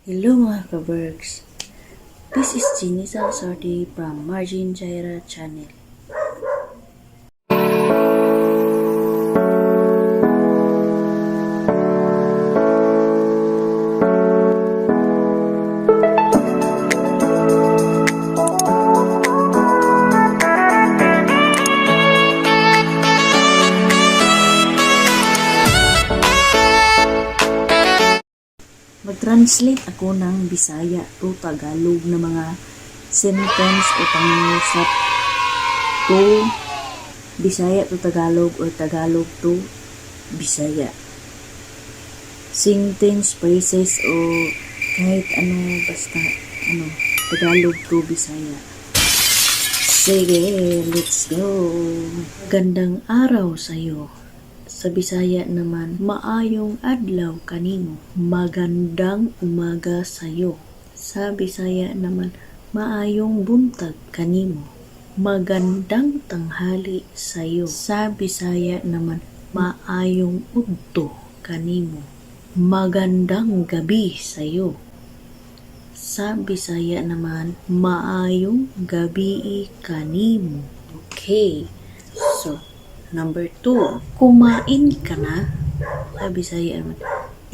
Hello mga ka-Bergs! This is Jinisa Sorti from Margin Jaira channel. Mag-translate ako ng Bisaya to Tagalog na mga sentence o pangusap to Bisaya to Tagalog or Tagalog to Bisaya. Sentence, phrases o kahit ano basta Tagalog to Bisaya. Sige, let's go! Gandang araw sa'yo. Sa Bisaya naman, maayong adlaw kanimo. Magandang umaga sayo. Sa Bisaya naman, maayong buntag kanimo. Magandang tanghali sayo. Sa Bisaya naman, maayong udto kanimo. Magandang gabi sayo. Sa Bisaya naman, maayong gabi kanimo. Okay, so Number 2, kumain ka na? Sa Bisaya naman,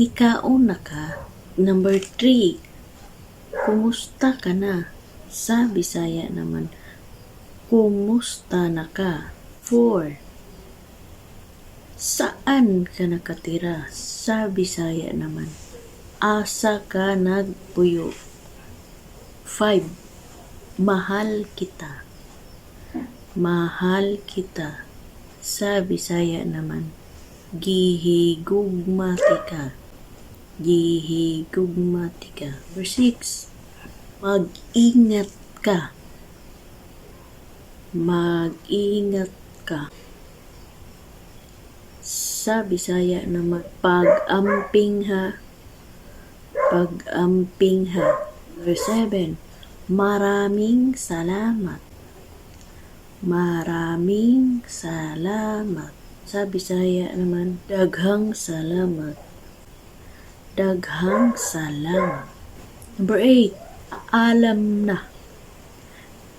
nikaon na ka? Number 3, kumusta ka na? Sa Bisaya naman, kumusta na ka? 4, saan ka nakatira? Sa Bisaya naman, asa ka nagpuyo? 5, mahal kita. Mahal kita. Sa Bisaya naman, gihigugmatika. Gihigugmatika. Number 6, mag-ingat ka. Mag-ingat ka. Sa Bisaya naman, pag-amping ha. Pag-amping ha. Number 7, maraming salamat. Maraming salamat. Sa Bisaya naman, daghang salamat. Daghang salamat. Number 8, paalam na.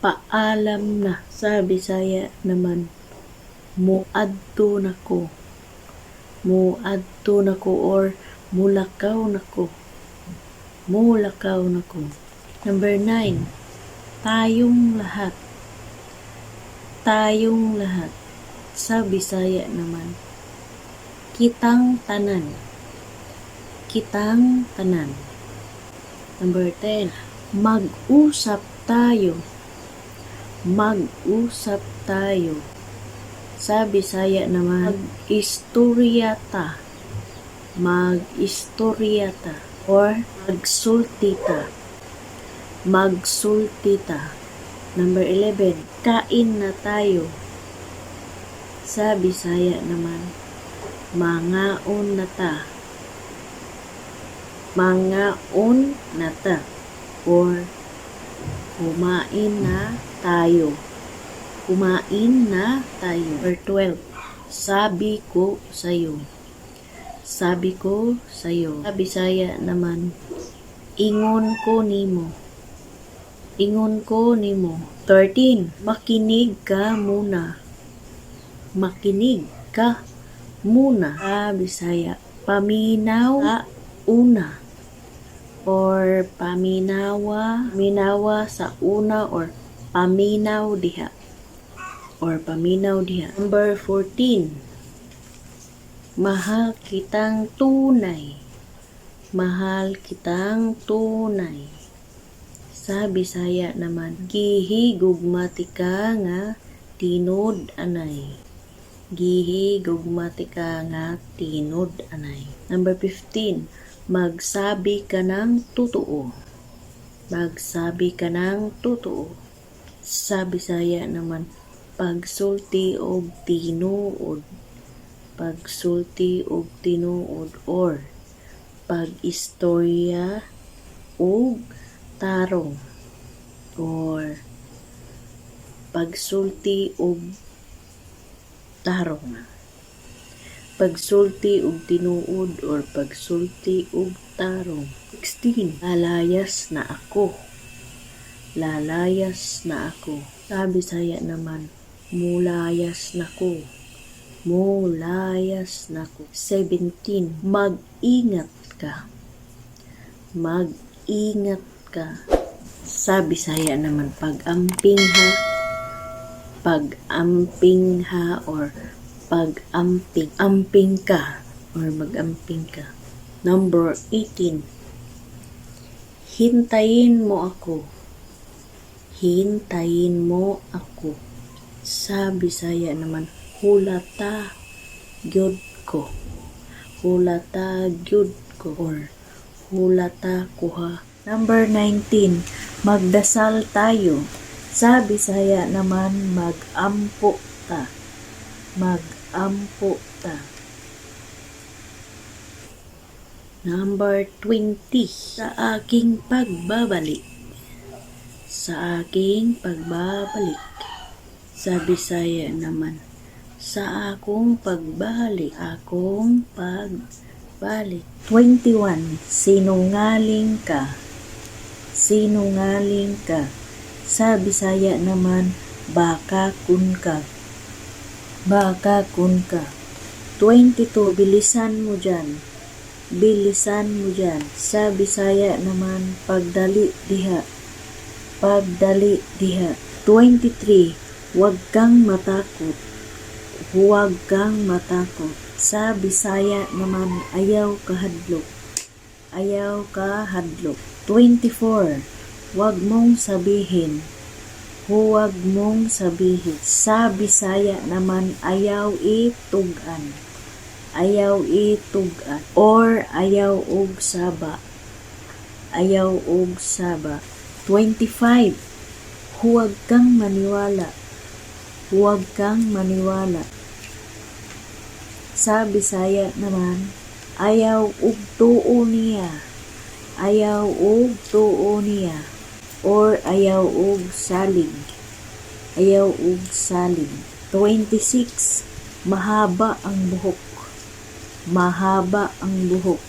Paalam na. Sa Bisaya naman, muadto nako. Muadto nako or mulakaw nako. Mulakaw nako. Number 9, tayong lahat. Tayong lahat. Sa Bisaya naman, kitang tanan. Kitang tanan. Number 10, mag-usap tayo. Mag-usap tayo. Sa Bisaya naman, mag-istoryata. Mag-istoryata. Or magsultita. Magsultita. Number 11, kain na tayo. Sa Bisaya naman, mangaon na ta. Mangaon na ta. Or kumain na tayo. Kumain na tayo. Number 12, sabi ko sa'yo. Sabi ko sa'yo. Sa Bisaya naman, ingon ko nimo. Ingon ko nimo. 13, makinig ka muna. Makinig ka muna. Sa Bisaya, paminaw ka una. Or paminawa. Minawa sa una or paminaw diha. Or paminaw diha. Number 14, mahal kitang tunay. Mahal kitang tunay. Sa Bisaya naman, gihigugmatika nga tinod anay. Gihigugmatika nga tinod anay. Number 15, magsabi ka ng totoo. Magsabi ka ng totoo. Sa Bisaya naman, pagsulti og tinuod. Pagsulti og tinuod or pag-istorya og tarong or pagsulti og tarong. Pagsulti og tinuod or pagsulti og tarong. 16. Lalayas na ako. Lalayas na ako. Sa Bisaya naman, mulayas na ko. Mulayas na ko. 17. Mag-ingat ka. Mag-ingat ka. Sa Bisaya naman, pag-amping ha. Pag-amping ha or pag-amping. Amping ka or mag-amping ka. Number 18. Hintayin mo ako. Hintayin mo ako. Sa Bisaya naman, hulata gyud ko. Hulata gyud ko or hulata ko ha. Number 19. Magdasal tayo. Sa Bisaya naman, mag-ampo ta. Mag-ampo ta. Number 20. Sa aking pagbabalik. Sa aking pagbabalik. Sa Bisaya naman, sa akong pagbalik. Akong pagbalik. 21. Sinungaling ka. Sinungaling ka. Sa Bisaya naman, baka kun ka. Baka kun ka. 22. Bilisan mo dyan. Bilisan mo dyan. Sa Bisaya naman, pagdali diha. Pagdali diha. 23. Huwag kang matakot. Huwag kang matakot. Sa Bisaya naman, ayaw kahadlok. Ayaw kahadlok. 24. Huwag mong sabihin. Huwag mong sabihin. Sa Bisaya naman, ayaw itugan. Ayaw itugan. Or ayaw og saba. Ayaw og saba. 25. Huwag kang maniwala. Huwag kang maniwala. Sa Bisaya naman, ayaw og tuo niya. Ayaw og tuo niya. Or ayaw og salig. Ayaw og salig. 26. Mahaba ang buhok. Mahaba ang buhok.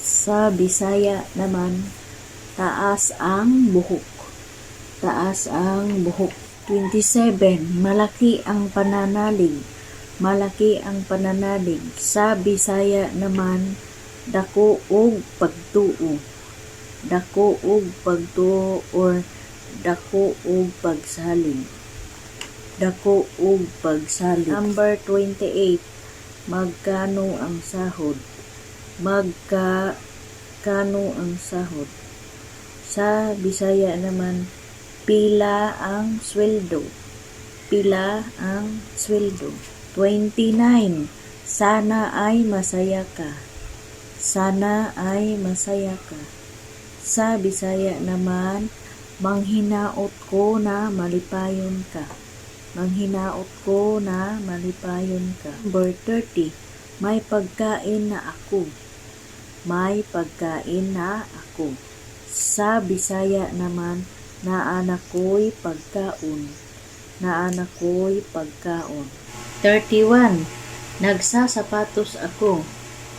Sa Bisaya naman, taas ang buhok. Taas ang buhok. 27. Malaki ang pananalig. Malaki ang pananalig. Sa Bisaya naman, dako og pagtuo. Dako og pagtuo or dako og pagsalig. Dako og pagsalig. Number 28. Magkano ang sahod? Magkano ang sahod? Sa Bisaya naman, pila ang sweldo. Pila ang sweldo. 29. Sana ay masaya ka. Sana ay masaya ka. Sa Bisaya naman, manghinaot ko na malipayon ka. Manghinaot ko na malipayon ka. Number 30. May pagkain na ako. May pagkain na ako. Sa Bisaya naman, naanak ko'y pagkaon. Naanak ko'y pagkaon. 31. Nagsasapatos ako.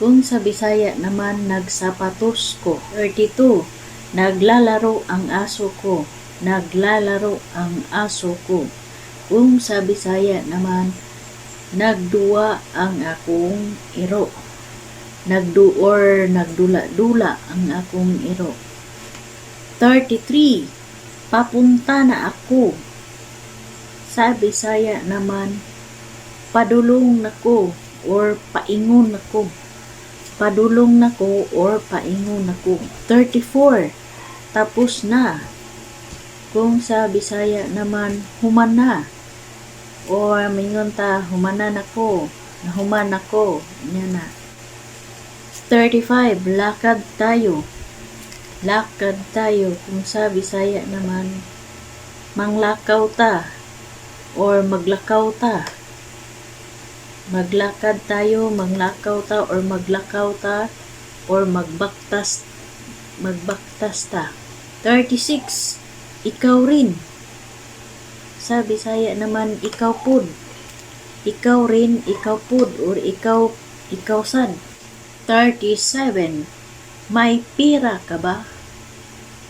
Kung sa Bisaya naman, nagsapatos ko. 32. Naglalaro ang aso ko. Naglalaro ang aso ko. Kung sa Bisaya naman, nagduwa ang akong iro. Nagdula-dula ang akong iro. 33. Papunta na ako. Sa Bisaya naman, padulong nako or paingon nako. Padulong nako or paingon nako. 34. Tapos na. Kung sa Bisaya naman, human na. O mingon ta, humana nako. Nahuman nako. Yan na. 35. Lakad tayo. Lakad tayo. Kung sa Bisaya naman, manglakaw ta. Or maglakaw ta. Maglakad tayo, manglakaw ta, or maglakaw ta, or magbaktas ta. 36. Ikaw rin. Sa Bisaya naman, ikaw pud. Ikaw rin, ikaw pud, or ikaw sad. 37. May pera ka ba?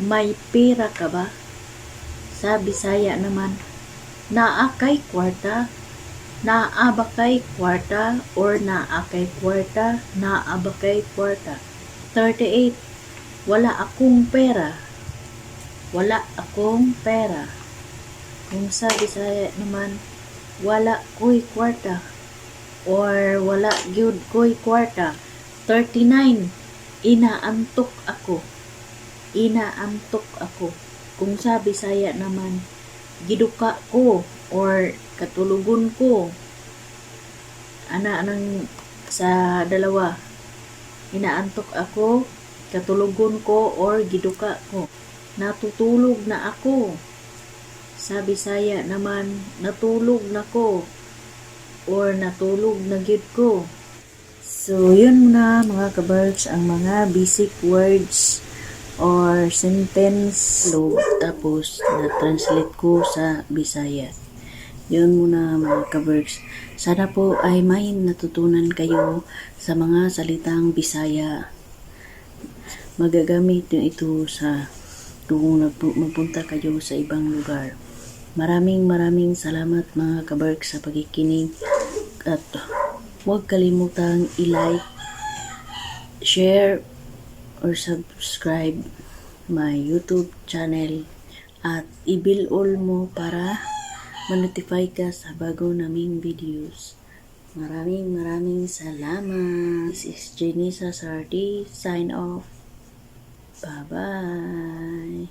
May pera ka ba? Sa Bisaya naman, naa kay kwarta, naa ba kay kwarta, or naa kay kwarta, naa ba kay kwarta. 38. Wala akong pera. Wala akong pera. Kung sa Bisaya naman, wala ko'y kwarta, or wala gyud ko'y kwarta. 39. Inaantok ako. Inaantok ako. Kung sa Bisaya naman, giduka ko or katulugon ko. Ana nang sa dalawa. Inaantok ako, katulugon ko, or giduka ko. Natutulog na ako. Sa Bisaya naman, natulog na ko or natulog na gyud ko. So, yun muna mga kabarks ang mga basic words or sentence log tapos na-translate ko sa Bisaya. Yun muna mga kabarks. Sana po ay may natutunan kayo sa mga salitang Bisaya. Magagamit nyo ito sa kung magpunta kayo sa ibang lugar. Maraming salamat mga kabarks sa pagkikinig at huwag kalimutang i-like, share, or subscribe my YouTube channel at i-bell all mo para ma-notify ka sa bago naming videos. Maraming salamat. This is Jenisa Sardi. Sign off. Bye-bye.